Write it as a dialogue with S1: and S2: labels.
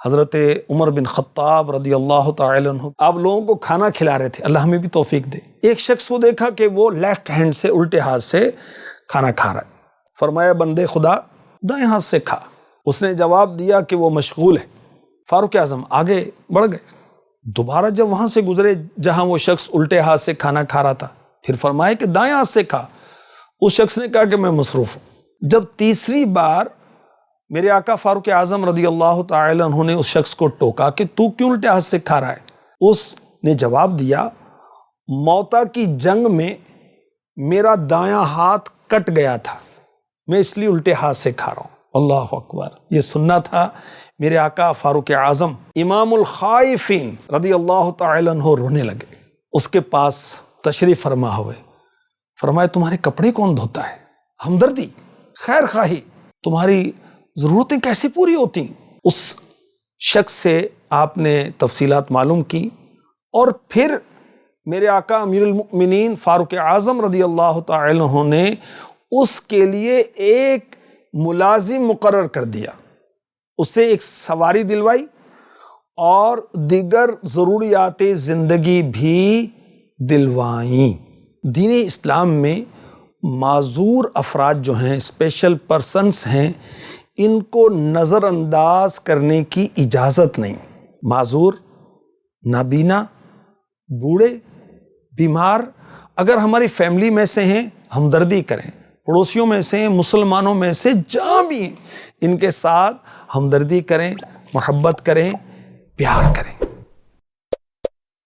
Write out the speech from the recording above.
S1: حضرت عمر بن خطاب رضی اللہ تعالی عنہ آپ لوگوں کو کھانا کھلا رہے تھے، اللہ ہمیں بھی توفیق دے۔ ایک شخص کو دیکھا کہ وہ لیفٹ ہینڈ سے، الٹے ہاتھ سے کھانا کھا رہا ہے۔ فرمایا بندے خدا دائیں ہاتھ سے کھا۔ اس نے جواب دیا کہ وہ مشغول ہے۔ فاروق اعظم آگے بڑھ گئے، دوبارہ جب وہاں سے گزرے جہاں وہ شخص الٹے ہاتھ سے کھانا کھا رہا تھا، پھر فرمایا کہ دائیں ہاتھ سے کھا۔ اس شخص نے کہا کہ میں مصروف ہوں۔ جب تیسری بار میرے آقا فاروق اعظم رضی اللہ تعالی عنہ نے اس شخص کو ٹوکا کہ تو کیوں الٹے ہاتھ سے کھا رہا ہے، اس نے جواب دیا موتا کی جنگ میں میرا دایاں ہاتھ کٹ گیا تھا، میں اس لیے الٹے ہاتھ سے کھا رہا ہوں۔ اللہ اکبر، یہ سننا تھا میرے آقا فاروق اعظم امام الخائفین رضی اللہ تعالی عنہ رونے لگے، اس کے پاس تشریف فرما ہوئے، فرمایا تمہارے کپڑے کون دھوتا ہے؟ ہمدردی، خیر خواہی، تمہاری ضرورتیں کیسے پوری ہوتی؟ اس شخص سے آپ نے تفصیلات معلوم کی، اور پھر میرے آقا امیر المؤمنین فاروق اعظم رضی اللہ تعالی عنہ نے اس کے لیے ایک ملازم مقرر کر دیا، اسے ایک سواری دلوائی اور دیگر ضروریات زندگی بھی دلوائیں۔ دین اسلام میں معذور افراد جو ہیں، اسپیشل پرسنس ہیں، ان کو نظر انداز کرنے کی اجازت نہیں۔ معذور، نابینا، بوڑھے، بیمار اگر ہماری فیملی میں سے ہیں، ہمدردی کریں، پڑوسیوں میں سے، مسلمانوں میں سے جہاں بھی ہیں، ان کے ساتھ ہمدردی کریں، محبت کریں، پیار کریں۔